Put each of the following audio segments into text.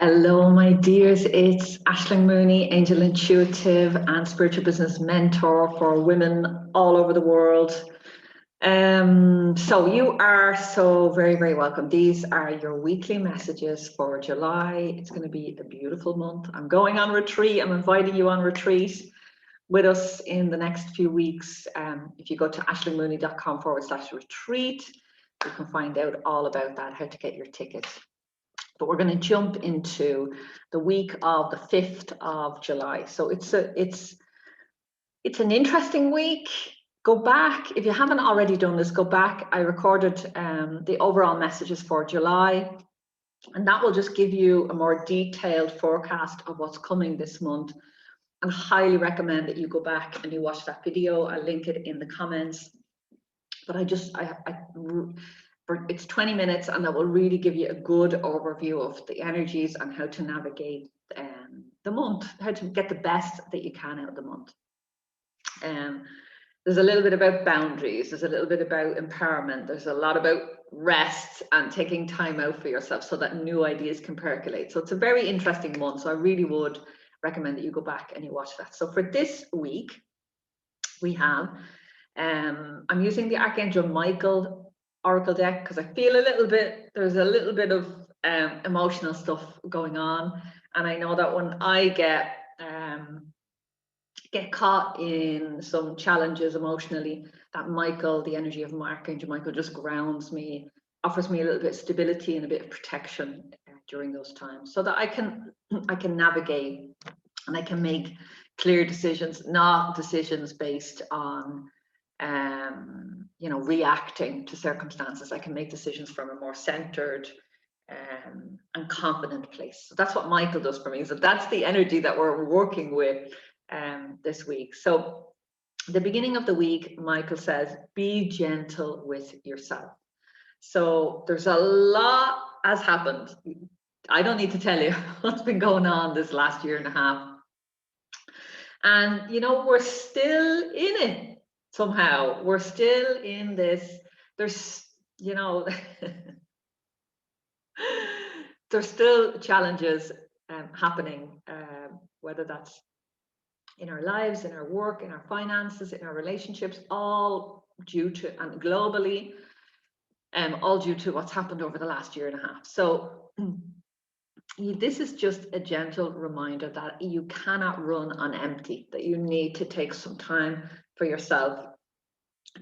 Hello, my dears. It's Aisling Mooney, Angel Intuitive and Spiritual Business Mentor for women all over the world. So you are so very, very welcome. These are your weekly messages for July. It's going to be a beautiful month. I'm going on retreat. I'm inviting you on retreat with us in the next few weeks. If you go to aislingmooney.com/retreat, you can find out all about that, how to get your tickets. But we're going to jump into the week of the 5th of July. So it's an interesting week. Go back, if you haven't already done this, go back. I recorded the overall messages for July, and that will just give you a more detailed forecast of what's coming this month. And highly recommend that you go back and you watch that video. I'll link it in the comments. But it's 20 minutes, and that will really give you a good overview of the energies and how to navigate the month, how to get the best that you can out of the month. There's a little bit about boundaries, there's a little bit about empowerment, there's a lot about rest and taking time out for yourself so that new ideas can percolate. So it's a very interesting month, so I really would recommend that you go back and you watch that. So for this week, we have, I'm using the Archangel Michael Oracle deck because I feel there's a little bit of emotional stuff going on, and I know that when I get caught in some challenges emotionally, that Michael, the energy of Archangel Michael, just grounds me, offers me a little bit of stability and a bit of protection during those times, so that I can navigate and I can make clear decisions, not decisions based on reacting to circumstances. I can make decisions from a more centered and confident place. So that's what Michael does for me. So that's the energy that we're working with this week. So the beginning of the week, Michael says, be gentle with yourself. So there's a lot has happened. I don't need to tell you what's been going on this last year and a half. And, we're still in it. Somehow we're still in this. There's there's still challenges happening, whether that's in our lives, in our work, in our finances, in our relationships, all due to, and globally, all due to what's happened over the last year and a half. So this is just a gentle reminder that you cannot run on empty, that you need to take some time for yourself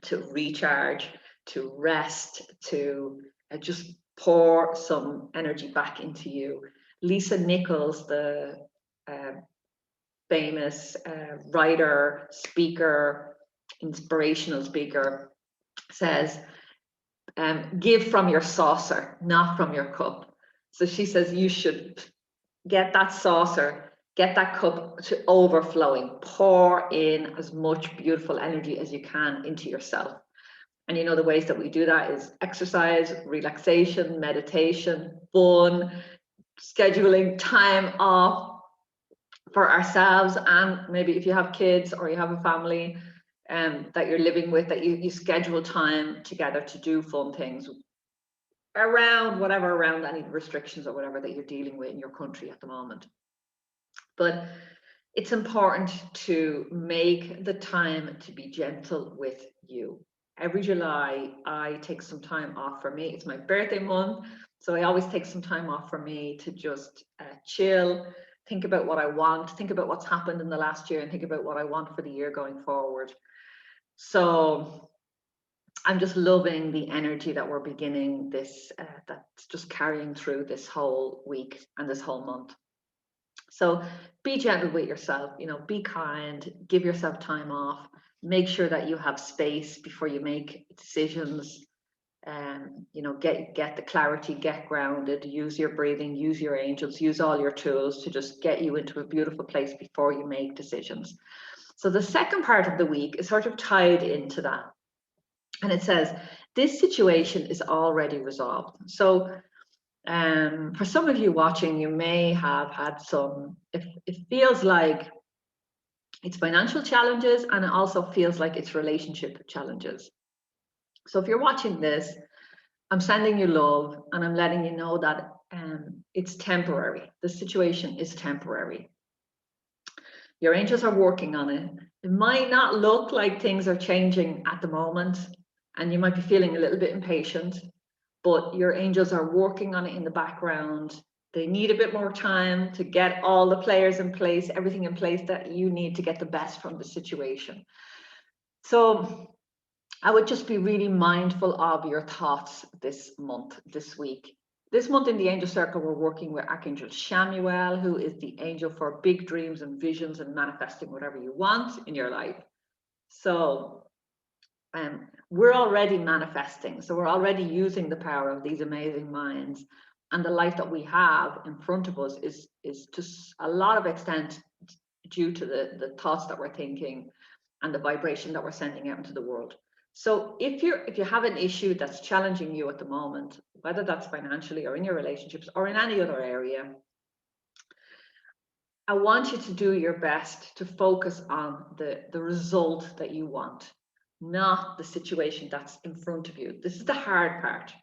to recharge, to rest, to just pour some energy back into you. Lisa Nichols, the famous writer, speaker, inspirational speaker, says, give from your saucer, not from your cup. So she says you should get that saucer, get that cup to overflowing, pour in as much beautiful energy as you can into yourself. And the ways that we do that is exercise, relaxation, meditation, fun, scheduling time off for ourselves, and maybe if you have kids or you have a family that you're living with, that you schedule time together to do fun things around any restrictions or whatever that you're dealing with in your country at the moment. But it's important to make the time to be gentle with you. Every July, I take some time off for me. It's my birthday month, so I always take some time off for me to just chill, think about what I want, think about what's happened in the last year, and think about what I want for the year going forward. So I'm just loving the energy that we're beginning this, that's just carrying through this whole week and this whole month. So be gentle with yourself, be kind, give yourself time off, make sure that you have space before you make decisions, get the clarity, get grounded, use your breathing, use your angels, use all your tools to just get you into a beautiful place before you make decisions. So the second part of the week is sort of tied into that. And it says, this situation is already resolved. So for some of you watching, you may have had some, it feels like it's financial challenges, and it also feels like it's relationship challenges. So if you're watching this, I'm sending you love, and I'm letting you know that It's temporary. The situation is temporary. Your angels are working on it. It might not look like things are changing at the moment, and you might be feeling a little bit impatient, but your angels are working on it in the background. They need a bit more time to get all the players in place, everything in place that you need to get the best from the situation. So I would just be really mindful of your thoughts this month, this week. This month in the angel circle, we're working with Archangel Shamuel, who is the angel for big dreams and visions and manifesting whatever you want in your life. So we're already manifesting. So we're already using the power of these amazing minds. And the life that we have in front of us is to a lot of extent due to the thoughts that we're thinking and the vibration that we're sending out into the world. So if you have an issue that's challenging you at the moment, whether that's financially or in your relationships or in any other area, I want you to do your best to focus on the result that you want, not the situation that's in front of you. This is the hard part,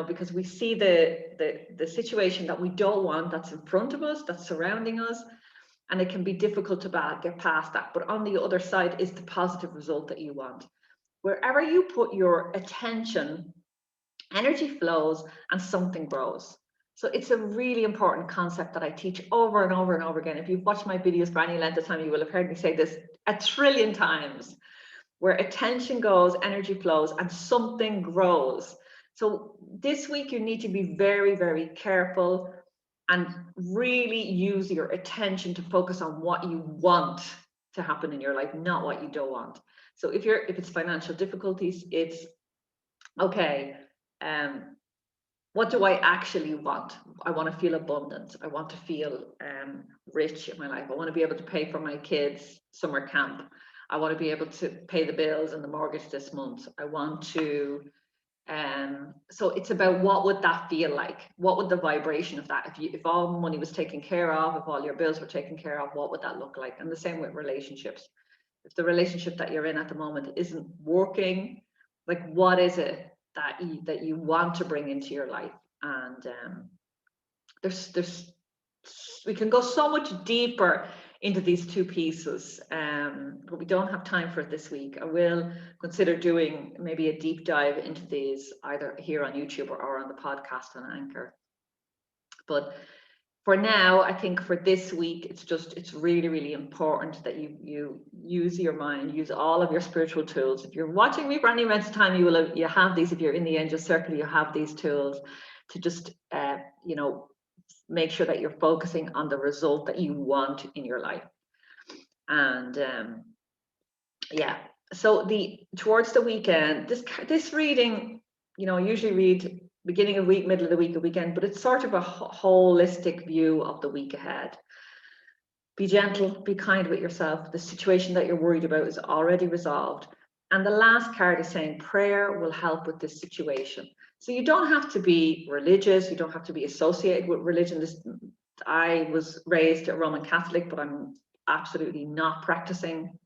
because we see the situation that we don't want that's in front of us, that's surrounding us, and it can be difficult to get past that. But on the other side is the positive result that you want. Wherever you put your attention, energy flows and something grows. So it's a really important concept that I teach over and over and over again. If you've watched my videos for any length of time, you will have heard me say this 1 trillion times. Where attention goes, energy flows, and something grows. So this week you need to be very, very careful and really use your attention to focus on what you want to happen in your life, not what you don't want. So if it's financial difficulties, it's okay. What do I actually want? I want to feel abundant. I want to feel rich in my life. I want to be able to pay for my kids' summer camp. I want to be able to pay the bills and the mortgage this month. I want to, so it's about what would that feel like? What would the vibration of that, if all money was taken care of, if all your bills were taken care of, what would that look like? And the same with relationships. If the relationship that you're in at the moment isn't working, like what is it that you want to bring into your life? And we can go so much deeper into these two pieces, but we don't have time for it this week. I will consider doing maybe a deep dive into these either here on YouTube or on the podcast on Anchor. But for now, I think for this week, it's really, really important that you use your mind, use all of your spiritual tools. If you're watching me for any amount of time, you have these. If you're in the angel circle, you have these tools to just make sure that you're focusing on the result that you want in your life. And so towards the weekend, this reading, I usually read beginning of week, middle of the week, a weekend, but it's sort of a holistic view of the week ahead. Be gentle, be kind with yourself. The situation that you're worried about is already resolved. And the last card is saying prayer will help with this situation. So you don't have to be religious, you don't have to be associated with religion. I was raised a Roman Catholic, but I'm absolutely not practicing.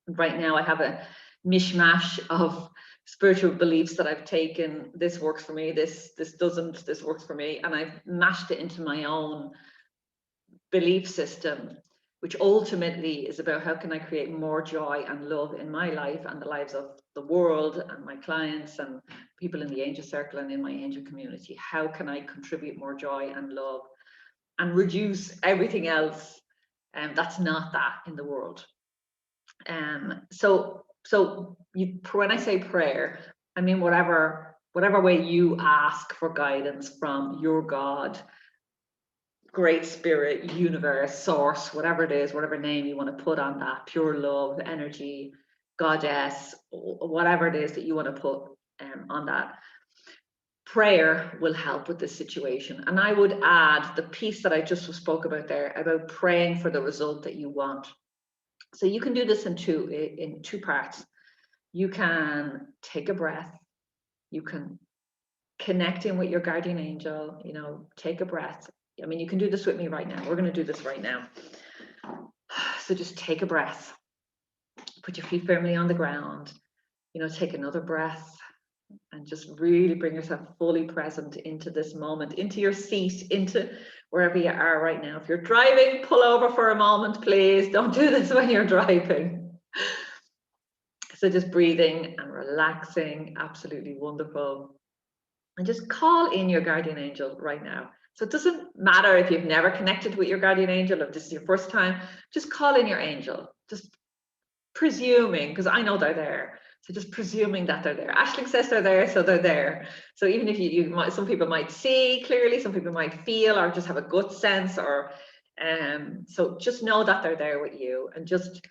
Right now I have a mishmash of spiritual beliefs that I've taken. This works for me, this doesn't, this works for me, and I've mashed it into my own belief system, which ultimately is about how can I create more joy and love in my life and the lives of the world and my clients and people in the angel circle and in my angel community. How can I contribute more joy and love and reduce everything else that's not that in the world? So when I say prayer, I mean whatever way you ask for guidance from your God, great spirit, universe, source, whatever it is, whatever name you want to put on that, pure love, energy, goddess, whatever it is that you want to put on that. Prayer will help with this situation. And I would add the piece that I just spoke about there about praying for the result that you want. So you can do this in two parts. You can take a breath. You can connect in with your guardian angel, take a breath. I mean, you can do this with me right now. We're going to do this right now. So just take a breath. Put your feet firmly on the ground. Take another breath. And just really bring yourself fully present into this moment, into your seat, into wherever you are right now. If you're driving, pull over for a moment, please. Don't do this when you're driving. So just breathing and relaxing, absolutely wonderful. And just call in your guardian angel right now. So it doesn't matter if you've never connected with your guardian angel, if this is your first time, just call in your angel. Just presuming, because I know they're there. So just presuming that they're there. Aisling says they're there, so they're there. So even if you might, some people might see clearly, some people might feel or just have a gut sense, or so just know that they're there with you, and just,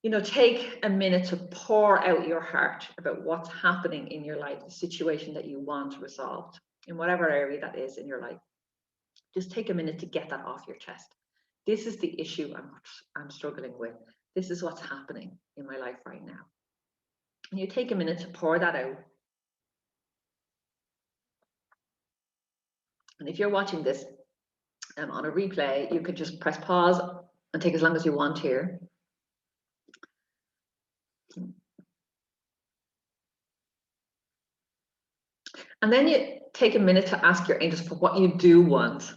you know, take a minute to pour out your heart about what's happening in your life, the situation that you want resolved in whatever area that is in your life. Just take a minute to get that off your chest. This is the issue I'm struggling with. This is what's happening in my life right now. And you take a minute to pour that out. And if you're watching this on a replay, you could just press pause and take as long as you want here. And then you take a minute to ask your angels for what you do want.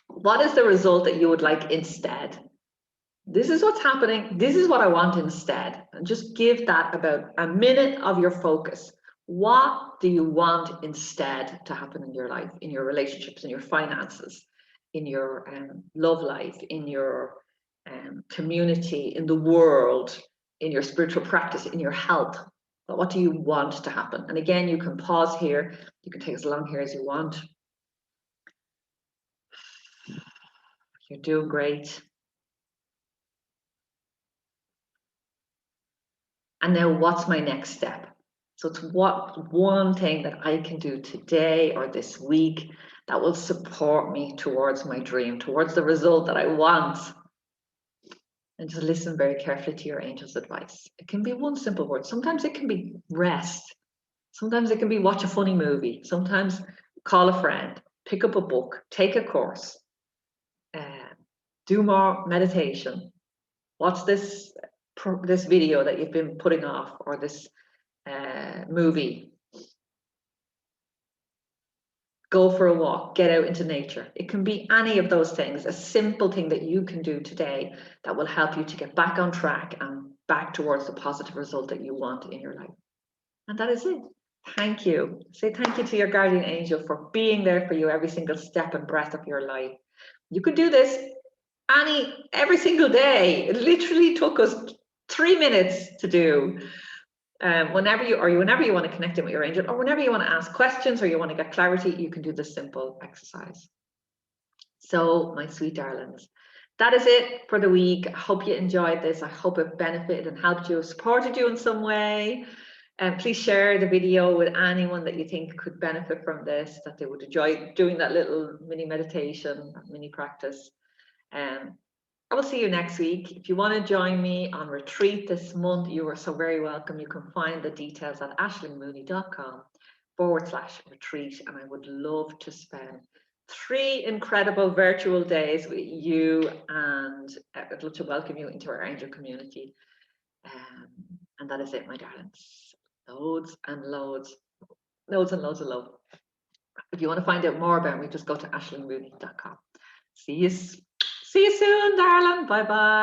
What is the result that you would like instead? This is what's happening. This is what I want instead. And just give that about a minute of your focus. What do you want instead to happen in your life, in your relationships, in your finances, in your love life, in your community, in the world, in your spiritual practice, in your health? What do you want to happen? And again, you can pause here. You can take as long here as you want. You're doing great. And now what's my next step? So it's what one thing that I can do today or this week that will support me towards my dream, towards the result that I want. And just listen very carefully to your angel's advice. It can be one simple word. Sometimes it can be rest. Sometimes it can be watch a funny movie. Sometimes call a friend, pick up a book, take a course, do more meditation, watch this video that you've been putting off, or this movie. Go for a walk, get out into nature. It can be any of those things, a simple thing that you can do today that will help you to get back on track and back towards the positive result that you want in your life. And that is it. Thank you. Say thank you to your guardian angel for being there for you every single step and breath of your life. You could do this every single day. It literally took us 3 minutes to do. Whenever you want to connect in with your angel, or whenever you want to ask questions or you want to get clarity, you can do this simple exercise. So, my sweet darlings, that is it for the week. I hope you enjoyed this. I hope it benefited and helped you, supported you in some way. And please share the video with anyone that you think could benefit from this, that they would enjoy doing that little mini meditation, mini practice. I will see you next week. If you want to join me on retreat this month, you are so very welcome. You can find the details at aislingmooney.com/retreat. And I would love to spend 3 incredible virtual days with you, and I'd love to welcome you into our angel community. And that is it, my darlings. Loads and loads of love. If you want to find out more about me, just go to aislingmooney.com. See you soon, darling. Bye bye.